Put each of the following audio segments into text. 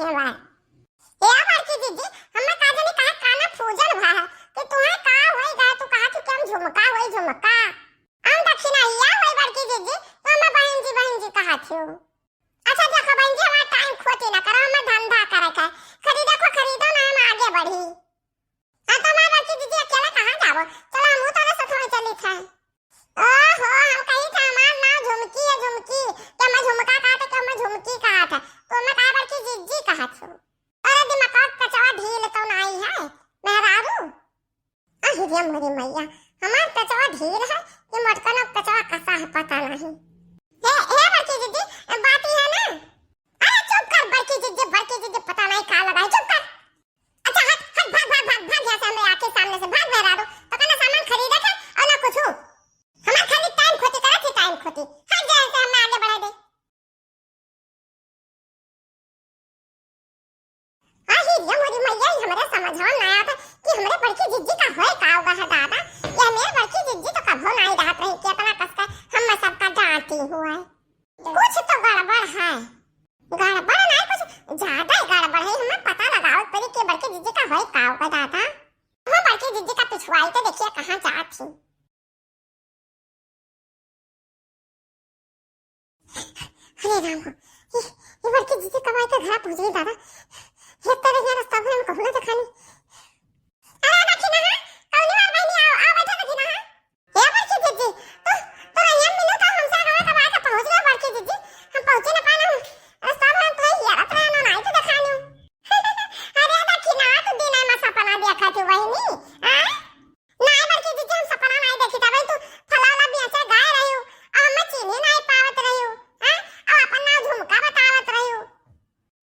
हैं बार ए बड़की दीदी हमें का जाने कहा काना फूजन भा कि तुम्हें का होई गा तू कहा कि केम झुमका होई झुमका हम दक्षिणा हिया होई बड़की दीदी तो हम बहन जी कहा थियो। अच्छा देखो बहन जी हमारा टाइम खोटी ना करो, हम धंधा करे का खरीदो ना हम आगे बढ़ी। हां तो हमारा बड़की दीदी अकेला कहां जाबो, चलो हम उतारे से थोड़ी चली था। ओहो हम कही था हमार नाम झुमकी है झुमकी के मैं झुमका कहा था कि मैं झुमकी कहा था तो मैं कहा बड़की जीजी कहा थियो। अरे दिमाग कचवा ढील तो नहीं है मेहरारू अहिरिया मोरी मैया हमार कचवा ढील है कि मटकन कचवा कसा है पता नहीं। हे बड़की दीदी बात ही है ना। अरे चुप कर बड़की दीदी पता नहीं का लगा है, चुप कर। अच्छा हट भाग यहाँ से हमें आके सामने से भाग मेहरारू तो कहना सामान खरीदा था और ना कुछ हो हमार खाली टाइम खोटी करा थी टाइम खोटी हट जा से हमें आगे बढ़ा दे। अहिरिया मोरी मैया हमारे समझवा ना आया था कि हमारे बड़की जीजी का होए का होगा है दादा ये मेरे बड़की जीजी तो कब हो नहीं रहत रही कि इतना कसका हम सबका डांटी हुआ है। कुछ तो गड़बड़ है, गड़बड़ नहीं कुछ ज्यादा ही गड़बड़ है। हमें पता लगाओ पड़ी कि बड़की जीजी का होए का होगा दादा। हम बड़की जीजी का पिछवाई तो देखिए कहां जात थी। अरे राम ये बड़की जीजी कब आए तो घर पहुंच गई दादा। ये तरह ये रास्ता में कहूं ना दिखानी। अरे दक्षिणा कौनी मार बहनी आओ बैठा दक्षिणा। ये बड़की जीजी तो ये मिलो तो हमसे आगे कब आके पहुंच गए बड़की जीजी हम पहुंचे ना पाना रास्ता में तो ये रात रहना नहीं तो दिखानी। अरे दक्षिणा तू दिन में सपना देखा थी बहनी हां नहीं बड़की जीजी हम सपना नहीं देखी था भाई तू फलाना बेचे गाय रही हो और हम चीनी नहीं पावत रही हो हां और अपन ना झुमका बतावत रही हो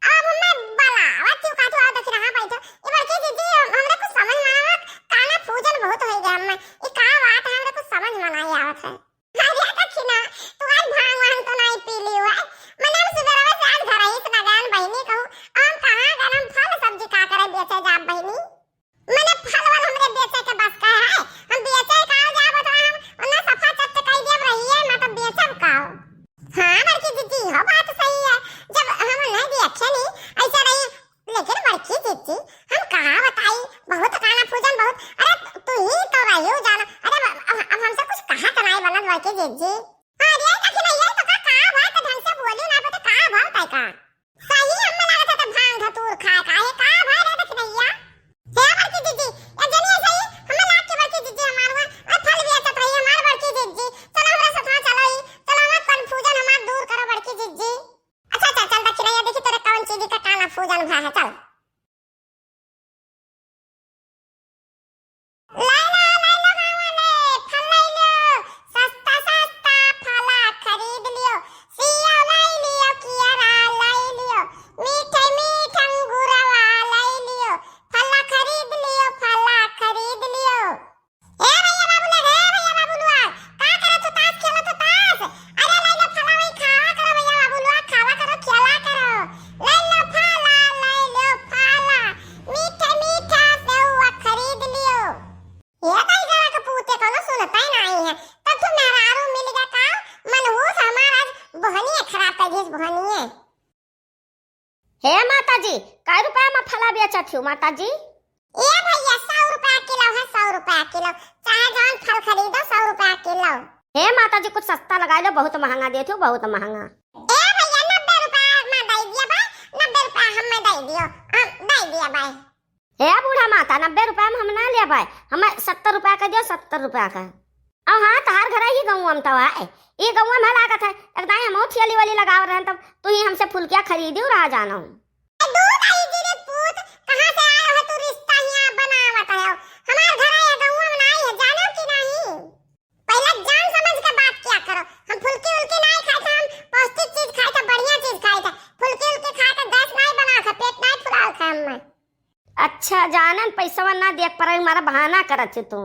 अब मैं बलावत क्यों का तू दक्षिणा हां बैठो। ये बड़की जीजी हमरे कुछ समझ में ना काना फूजन बहुत हो गया हमें ये का बात है हमरे कुछ समझ में नहीं आवत है। अरे दक्षिणा तू आज भांग वांग तो नहीं पी ली हुआ मैंने हम सुबह से आज घर आई इतना गान बहनी कहूं हम कहां गरम फल सब्जी का करे बेचे जा बहनी मैंने फल वाल हमरे बेचे के बस का है हम बेचे का जा बता हम ना सफा चट कई देव रही है मैं तो बेचब का। हां बड़की दीदी हो बात सही है जब हम नहीं देखे नहीं ऐसा रही लेकिन बड़की दीदी हम कहां बताई बहुत काना फूजन बहुत। अरे तू ही तो रही हो जाना। अरे अब हमसे कुछ कहा तो नहीं बनत बड़की दीदी। अरे दक्षिणा ये तो का बात ढंग से बोली ना पता का बात है का सही हमें लगा था भांग धतूर खा का है का भाई रे दक्षिणा। हे बड़की दीदी ये जनिए सही हमें लाग के बड़की दीदी हमार और फल बेचत रही हमार बड़की दीदी चलो हमरा साथ चलो ही चलो हम कंफ्यूजन हमार दूर करो बड़की दीदी। अच्छा चल दक्षिणा ये देखी तेरे कौन चीज का काना फूजन भा है चल हे माताजी काय रुपया में फला बेचत हो माताजी। ए भैया 100 रुपया किलो है 100 रुपया किलो चाहे जौन फल खरीदो 100 रुपया किलो। हे माताजी कुछ सस्ता लगा लो बहुत महंगा देते हो बहुत महंगा। ए भैया 90 रुपया में दे दिया भाई 90 रुपया हमें दे दियो दे दिया भाई। हे बूढ़ा माता 90 रुपया में हम ना ले भाई हमें 70 रुपया का दियो 70 रुपया का। अब हाँ तहार घर ही गाँव में तो है ये गाँव में लागत है एकदम हम ठेली वाली लगाव रहे तब तू ही हमसे फुलकिया खरीदी रहा जाना हूँ। दूध आई तेरे पूत कहां से आया है तू रिश्ता यहां बनावत है हमार घर आया गांव में नहीं है जानो कि नहीं पहले जान समझ के बात किया करो। हम फुलकी उलकी नहीं खाते हम पौष्टिक चीज खाते बढ़िया चीज खाते फुलकी उलकी खाते गैस नहीं बना था पेट नहीं फुलाओ था हम। अच्छा जानन पैसा ना देख पर हमारा बहाना करत तू।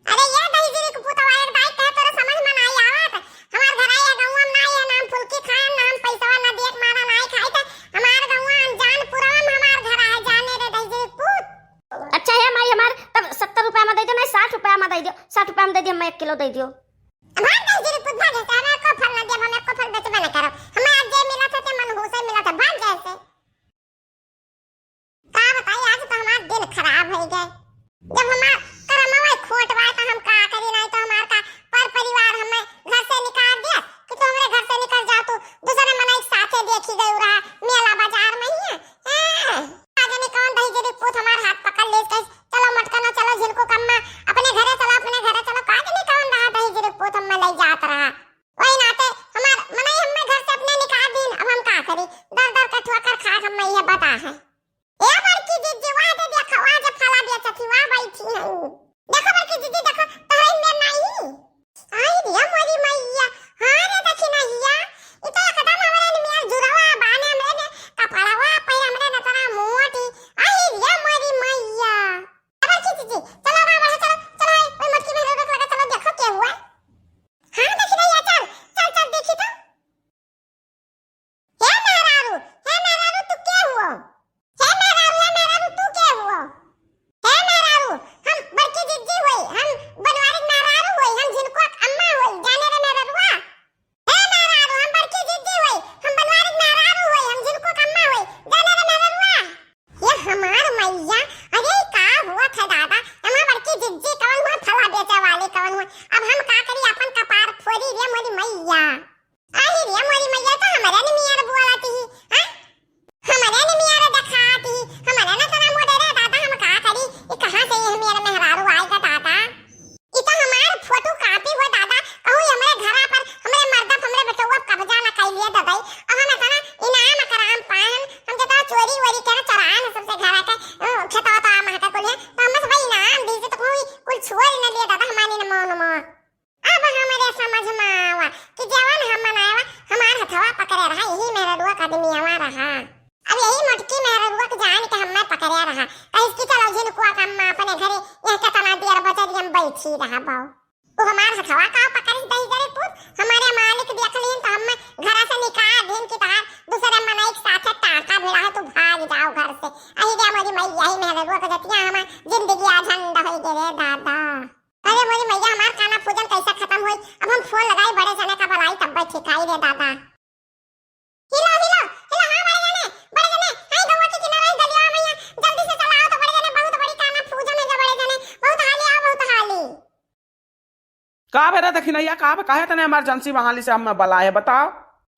अरे ये दही जीरी को पुतवा एक बात कहे तोरे समझ में नहीं आवत हमार घर आया गांव में नहीं है नाम फुलकी खाए नाम पैसा ना देख मारा नहीं खाते हमार गांव अनजान पुरा में हमार घर आए जाने रे दही जीरी पुत। अच्छा है माई हमार तब 70 रुपया में दे दो नहीं 60 रुपया में दे दियो 60 रुपया में दे दियो मैं 1 किलो दे दियो। भाग दही जीरी पुत भाग जैसे हमें को फल ना दे हमें को फल बेचबे ना करो हमें आज जे मिला था ते मन हो से मिला था भाग जैसे। का है। ए बड़की दीदी वहां दे देखो, वहां जो फला बेचत थी वहां बैठी है। देखो बड़की दीदी देखो, तोहरा में नहीं आई दिया मोरी मैया। हां रे देखी नैया, ई तो एकदम हमरे में जुड़वा बाने हमरे ने कपड़वा पे हमरे न तना मोटी। आई दिया मोरी मैया। बड़की दीदी चलो बाबा चलो चलो, ओए मटकी में रोक लगा, चलो देखो क्या हुआ। हां देखी नैया, चल चल चल देखी तो। हे मेहरारू तू क्या हुआ? हे मेहरारू तू क्या हुआ? हे मेहरारू हम बड़की दीदी होई, हम बनवारी मेहरारू होई, हम जिनको अम्मा होई, जाने रे मेहरारूआ। हे मेहरारू हम बड़की दीदी होई, हम बनवारी मेहरारू होई, हम जिनको अम्मा होई, जाने रे मेहरारूआ। ये हमार मैया, अरे का हुआ था दादा, हमार बड़की दीदी कौन हुआ, फला बेचे वाली कौन हुआ। अब हम का करी, अपन कपार फोड़ी रे मोरी मैया। आई रे मोरी मैया, तो हमारे ने मियां बुआलाती ही, हां हमारे ने मियां दिखाती, हमारे ने तना मोड़े रे दादा, हम का करी, ये कहां से ये मेरा मेहरारू आएगा दादा। ये तो हमार फोटो कॉपी हो दादा, कहूं हमरे घरा पर हमरे मर्दा हमरे बेटवा कब्जा ना कर लिया दादा। अब हम तना इनाम कराम पान, हम जता चोरी वोरी करे चरान सबसे घरा के खेतवा तो आम हटा कोले, तो हम सब इनाम दी तो कोई कुछ छोड़ न लिया दादा हमारी न मोन। अब हमारे समझ में आवा कि जवान हम मनावा हमार हथवा पकड़े रहा, यही मेहरारूआ का आदमीवा रहा। अब यही मोटकी मेहरारूआ के जान के हम पकड़े रहा, कहीं की चलो जिनको हम अपने घरे यह के तना दियर बचरी हम बैठी रहा बाऊ। वो हमार हथवा का पकड़ दई करे पुत, हमारे मालिक देख लीन तो हम घर से निकाल दिन की तरह दूसरे मनाई के साथ टाका भिड़ा है, तू भाग जाओ घर से। अही रे मोरी मैया, ही मेहरारूआ के जतिया हम जिंदगी आझंड होई गे रे दादा। अरे मोरी मैया हमार खाना पूजन कैसा खत्म हुई, अब हम फोन लगाई बड़े जने का बुलाई तब ठिकाई रे दादा। हिलो हिलो हिलो, हां बड़े जने हाय गवा के किनारे गलिया मैया, जल्दी से चलाओ तो बड़े जने, बहुत बड़ी खाना पूजन है बड़े जने, बहुत हाली आओ बहुत हाली। का बेरा देखी नैया, का काहे तने इमरजेंसी वहां से हम बुलाए बताओ।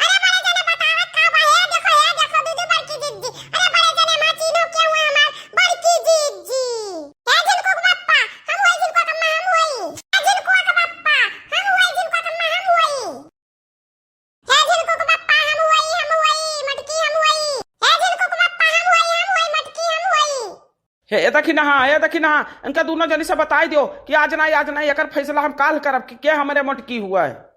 अरे बड़े जने बतावत का बा, हे देखो दीदी बड़की दीदी। अरे बड़े जने मा चीनो क्या हुआ हमार बड़की दीदी। हे जिनको पप्पा हम होई, जिनको कम्मा हम होई, हे जिनको का पप्पा हम होई, जिनको कम्मा हम होई, हे जिनको का पप्पा हम होई मटकी हम होई, हे जिनको का पप्पा हम होई मटकी हम होई। हे ये देखी ना इनका दोनों जनी से बताई दियो कि आज नहीं एकर फैसला हम काल करब कि के हमरे मोटकी हुआ है।